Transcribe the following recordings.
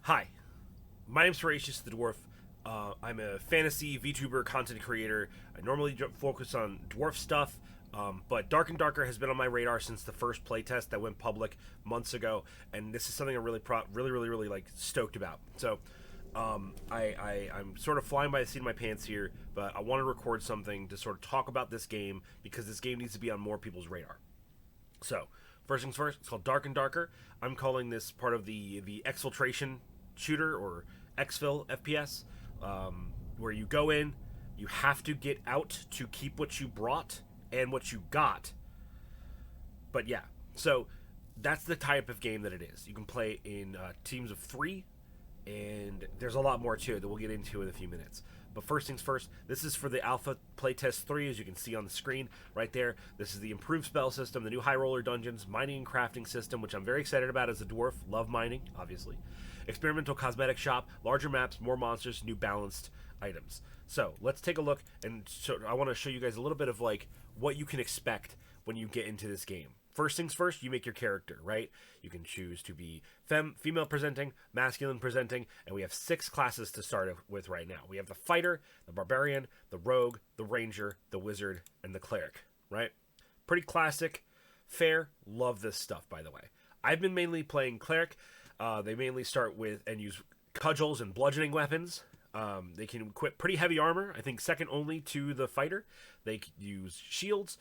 Hi, my name's Horatius the Dwarf. I'm a fantasy VTuber content creator. I normally focus on dwarf stuff, but Dark and Darker has been on my radar since the first playtest that went public months ago, and this is something I'm really like stoked about. So, I'm sort of flying by the seat of my pants here, but I want to record something to sort of talk about this game because this game needs to be on more people's radar. So, first things first, it's called Dark and Darker. I'm calling this part of the exfiltration shooter or exfil FPS, where you go in, you have to get out to keep what you brought and what you got. But yeah, so that's the type of game that it is. You can play in teams of three, and there's a lot more to it that we'll get into in a few minutes. But first things first, this is for the Alpha Playtest 3, as you can see on the screen right there. This is the improved spell system, the new high roller dungeons, mining and crafting system, which I'm very excited about as a dwarf. Love mining, obviously. Experimental cosmetic shop, larger maps, more monsters, new balanced items. So let's take a look, and I want to show you guys a little bit of like what you can expect when you get into this game. First things first, you make your character, right? You can choose to be female presenting, masculine presenting, and we have 6 classes to start with right now. We have the fighter, the barbarian, the rogue, the ranger, the wizard, and the cleric, right? Pretty classic, fair. Love this stuff, by the way. I've been mainly playing cleric. They mainly start with and use cudgels and bludgeoning weapons. They can equip pretty heavy armor, I think second only to the fighter. They use shields.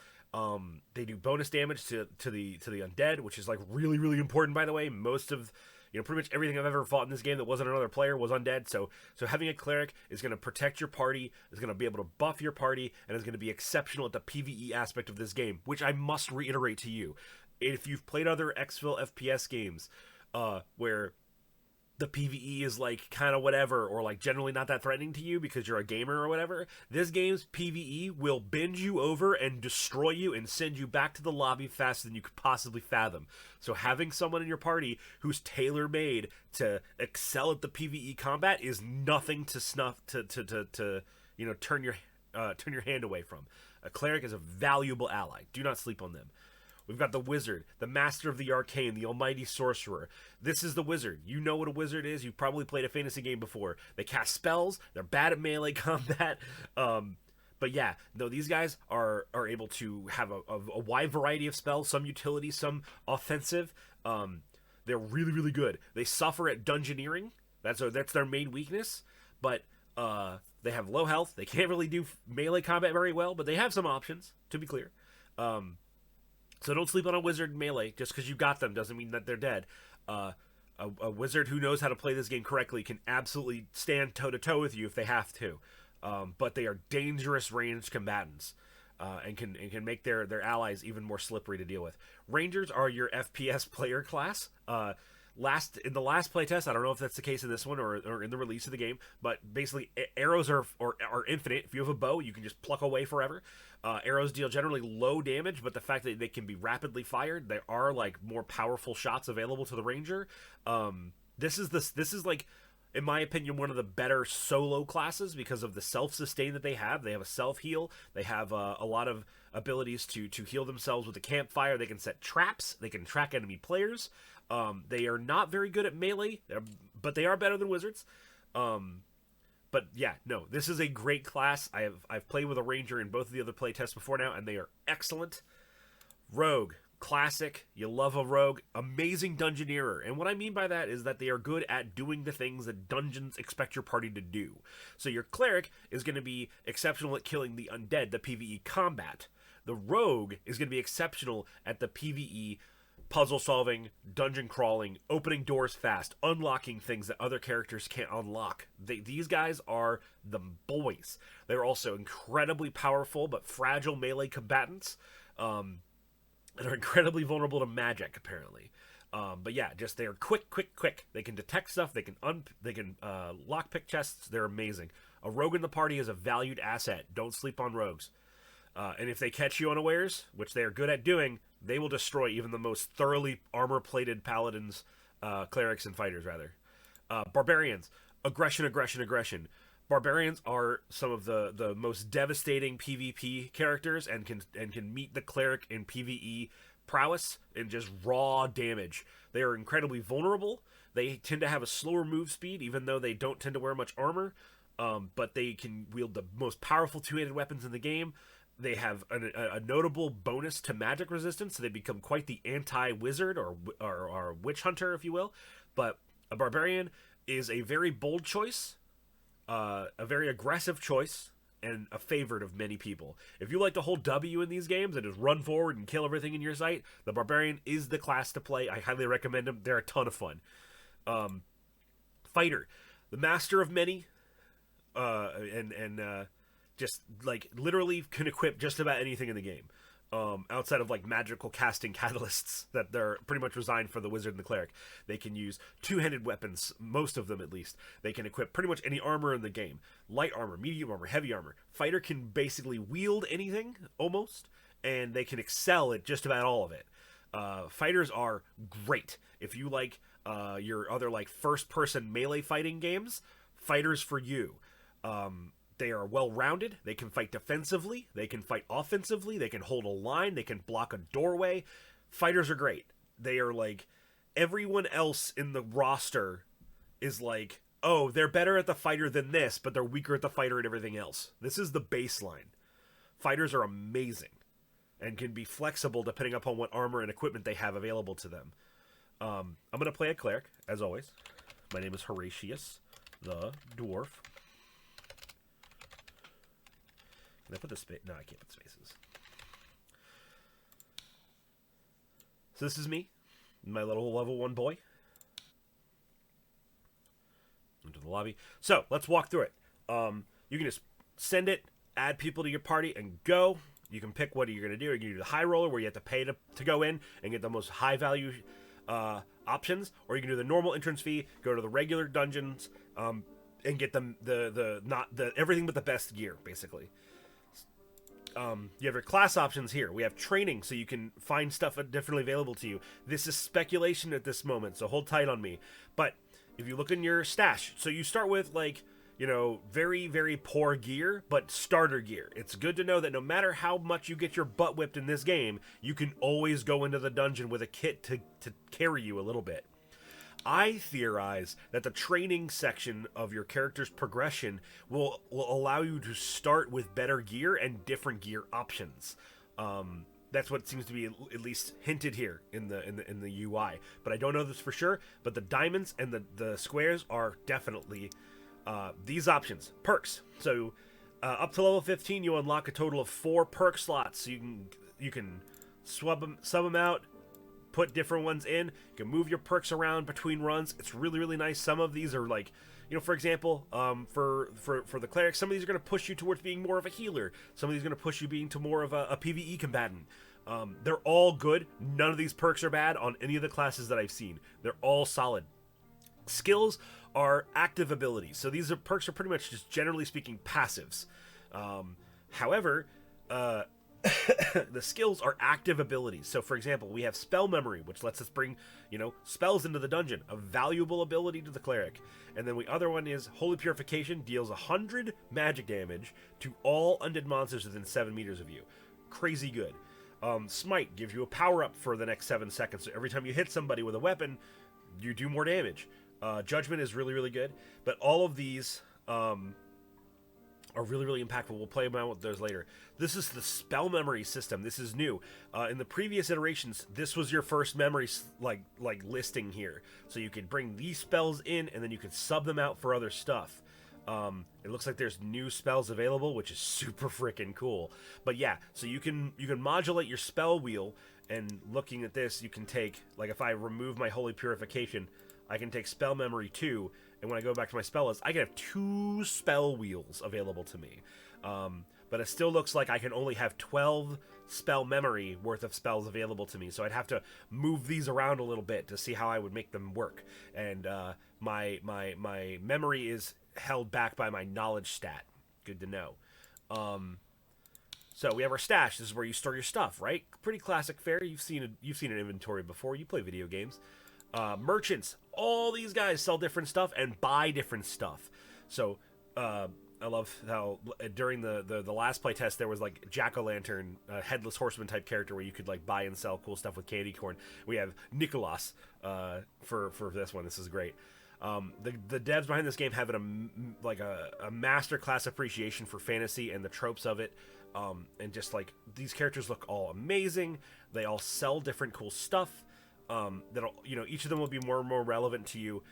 They do bonus damage to the undead, which is like really important, by the way. Most of pretty much everything I've ever fought in this game that wasn't another player was undead. So having a cleric is going to protect your party, is going to be able to buff your party, and is going to be exceptional at the PvE aspect of this game, which I must reiterate to you. If you've played other exfil FPS games, where the PvE is like kind of whatever, or like generally not that threatening to you because you're a gamer or whatever, this game's PvE will bend you over and destroy you and send you back to the lobby faster than you could possibly fathom. So having someone in your party who's tailor-made to excel at the PvE combat is nothing to snuff to turn your hand away from. A cleric is a valuable ally. Do not sleep on them. We've got the wizard, the master of the arcane, the almighty sorcerer. This is the wizard. You know what a wizard is. You've probably played a fantasy game before. They cast spells. They're bad at melee combat. But yeah, no, these guys are able to have a wide variety of spells, some utility, some offensive. They're really good. They suffer at dungeoneering. That's their main weakness. But they have low health. They can't really do melee combat very well, but they have some options, to be clear. So don't sleep on a wizard melee. Just because you got them doesn't mean that they're dead. A wizard who knows how to play this game correctly can absolutely stand toe-to-toe with you if they have to. But they are dangerous ranged combatants. And can make their allies even more slippery to deal with. Rangers are your FPS player class. In the last playtest, I don't know if that's the case in this one or in the release of the game, but basically arrows are infinite. If you have a bow, you can just pluck away forever. Arrows deal generally low damage, but the fact that they can be rapidly fired, there are like more powerful shots available to the ranger. This is like, in my opinion, one of the better solo classes because of the self-sustain that they have. They have a self-heal. They have a lot of abilities to heal themselves with a campfire. They can set traps. They can track enemy players. They are not very good at melee, but they are better than wizards. But yeah, no, this is a great class. I've played with a ranger in both of the other playtests before now, and they are excellent. Rogue, classic. You love a rogue. Amazing dungeoneerer. And what I mean by that is that they are good at doing the things that dungeons expect your party to do. So your cleric is going to be exceptional at killing the undead, the PvE combat. The rogue is going to be exceptional at the PvE puzzle solving, dungeon crawling, opening doors fast, unlocking things that other characters can't unlock. These guys are the boys. They're also incredibly powerful but fragile melee combatants, and are incredibly vulnerable to magic, apparently. But yeah, just they're quick. They can detect stuff. They can lockpick chests. They're amazing. A rogue in the party is a valued asset. Don't sleep on rogues. And if they catch you unawares, which they are good at doing, they will destroy even the most thoroughly armor-plated paladins, clerics, and fighters, rather. Barbarians. Aggression. Barbarians are some of the most devastating PvP characters and can meet the cleric in PvE prowess and just raw damage. They are incredibly vulnerable. They tend to have a slower move speed, even though they don't tend to wear much armor. But they can wield the most powerful two-handed weapons in the game. They have a notable bonus to magic resistance, so they become quite the anti-wizard or witch hunter, if you will. But a barbarian is a very bold choice, a very aggressive choice, and a favorite of many people. If you like to hold W in these games and just run forward and kill everything in your sight, the barbarian is the class to play. I highly recommend them. They're a ton of fun. Fighter, the master of many, just like literally can equip just about anything in the game. Outside of like magical casting catalysts that they're pretty much designed for the wizard and the cleric. They can use two-handed weapons, most of them at least. They can equip pretty much any armor in the game. Light armor, medium armor, heavy armor. Fighter can basically wield anything, almost, and they can excel at just about all of it. Fighters are great. If you like your other like first-person melee fighting games, fighters for you. They are well-rounded. They can fight defensively. They can fight offensively. They can hold a line. They can block a doorway. Fighters are great. They are like, everyone else in the roster is like, oh, they're better at the fighter than this, but they're weaker at the fighter and everything else. This is the baseline. Fighters are amazing and can be flexible depending upon what armor and equipment they have available to them. I'm going to play a cleric, as always. My name is Horatius, the dwarf. Can I put the space? No, I can't put spaces. So this is me, my little level 1 boy. Into the lobby. So let's walk through it. You can just send it, add people to your party, and go. You can pick what you're going to do. You can do the high roller, where you have to pay to go in and get the most high value options, or you can do the normal entrance fee, go to the regular dungeons, and get them the everything but the best gear, basically. You have your class options here. We have training, so you can find stuff differently available to you. This is speculation at this moment, so hold tight on me. But if you look in your stash, so you start with, like, you know, very, very poor gear, but starter gear. It's good to know that no matter how much you get your butt whipped in this game, you can always go into the dungeon with a kit to carry you a little bit. I theorize that the training section of your character's progression will allow you to start with better gear and different gear options. That's what seems to be at least hinted here in the UI. But I don't know this for sure. But the diamonds and the squares are definitely these options. Perks. So up to level 15, you unlock a total of 4 perk slots. So you can sub them out. Put different ones in. You can move your perks around between runs. It's really, really nice. Some of these are like, you know, for example, for the cleric, some of these are going to push you towards being more of a healer. Some of these are going to push you being to more of a PvE combatant. They're all good. None of these perks are bad on any of the classes that I've seen. They're all solid. Skills are active abilities. So these perks are pretty much just, generally speaking, passives. However, the skills are active abilities. So, for example, we have spell memory, which lets us bring, you know, spells into the dungeon, a valuable ability to the cleric. And then the other one is holy purification, deals 100 magic damage to all undead monsters within 7 meters of you. Crazy good. Smite gives you a power up for the next 7 seconds. So every time you hit somebody with a weapon, you do more damage. Judgment is really, really good. But all of these are really, really impactful. We'll play around with those later. This is the spell memory system. This is new. In the previous iterations, this was your first memory like listing here. So you could bring these spells in, and then you could sub them out for other stuff. It looks like there's new spells available, which is super freaking cool. But yeah, so you can modulate your spell wheel, and looking at this, you can take, like, if I remove my holy purification, I can take spell memory 2, and when I go back to my spell list, I can have 2 spell wheels available to me. But it still looks like I can only have 12 spell memory worth of spells available to me. So I'd have to move these around a little bit to see how I would make them work. And my memory is held back by my knowledge stat. Good to know. So we have our stash. This is where you store your stuff, right? Pretty classic fare. You've seen an inventory before. You play video games. Merchants. All these guys sell different stuff and buy different stuff. So I love how during the last playtest there was like jack-o'-lantern, headless horseman type character where you could like buy and sell cool stuff with candy corn. We have Nicholas for this one. This is great. The devs behind this game have a masterclass appreciation for fantasy and the tropes of it, and just like these characters look all amazing. They all sell different cool stuff. That'll each of them will be more and more relevant to you,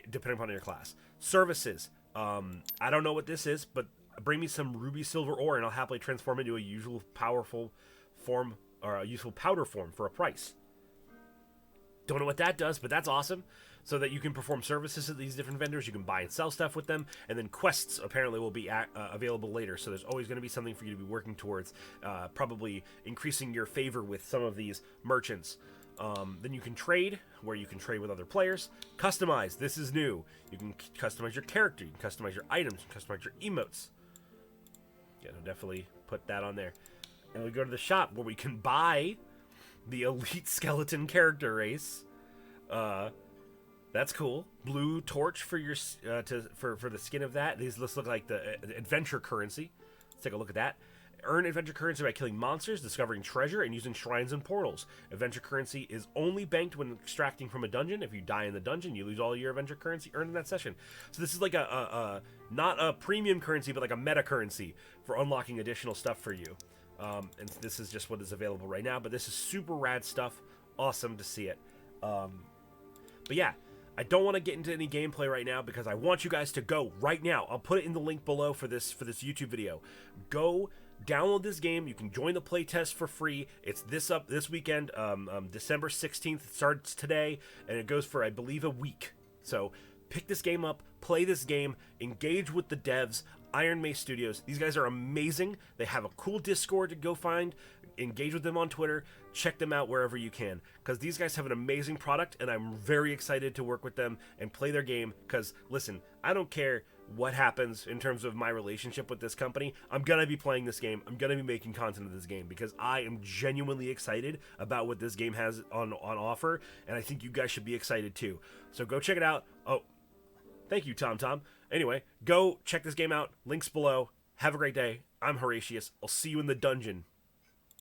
depending upon your class. Services. I don't know what this is, but bring me some ruby silver ore, and I'll happily transform into a useful powerful form or a useful powder form for a price. Don't know what that does, but that's awesome. So that you can perform services at these different vendors, you can buy and sell stuff with them, and then quests apparently will be available later. So there's always going to be something for you to be working towards, probably increasing your favor with some of these merchants. Then you can trade, where you can trade with other players. Customize, this is new. You can customize your character, you can customize your items, you can customize your emotes. Yeah, I'll definitely put that on there. And we go to the shop where we can buy the elite skeleton character race. That's cool. Blue torch for your for the skin of that. These look like the adventure currency. Let's take a look at that. Earn adventure currency by killing monsters, discovering treasure, and using shrines and portals. Adventure currency is only banked when extracting from a dungeon. If you die in the dungeon, you lose all your adventure currency earned in that session. So this is like not a premium currency, but like a meta currency for unlocking additional stuff for you. And this is just what is available right now. But this is super rad stuff. Awesome to see it. But yeah. I don't want to get into any gameplay right now because I want you guys to go right now. I'll put it in the link below for this YouTube video. Go download this game. You can join the playtest for free. It's this weekend, December 16th. It starts today, and it goes for, I believe, a week. So pick this game up, play this game, engage with the devs, Iron Mace Studios. These guys are amazing. They have a cool Discord to go find. Engage with them on Twitter. Check them out wherever you can, because these guys have an amazing product, and I'm very excited to work with them and play their game. Because listen, I don't care what happens in terms of my relationship with this company. I'm gonna be playing this game. I'm gonna be making content of this game because I am genuinely excited about what this game has on offer, and I think you guys should be excited too. So go check it out. Oh, thank you, Tom. Anyway, go check this game out. Links below. Have a great day. I'm Horatius. I'll see you in the dungeon.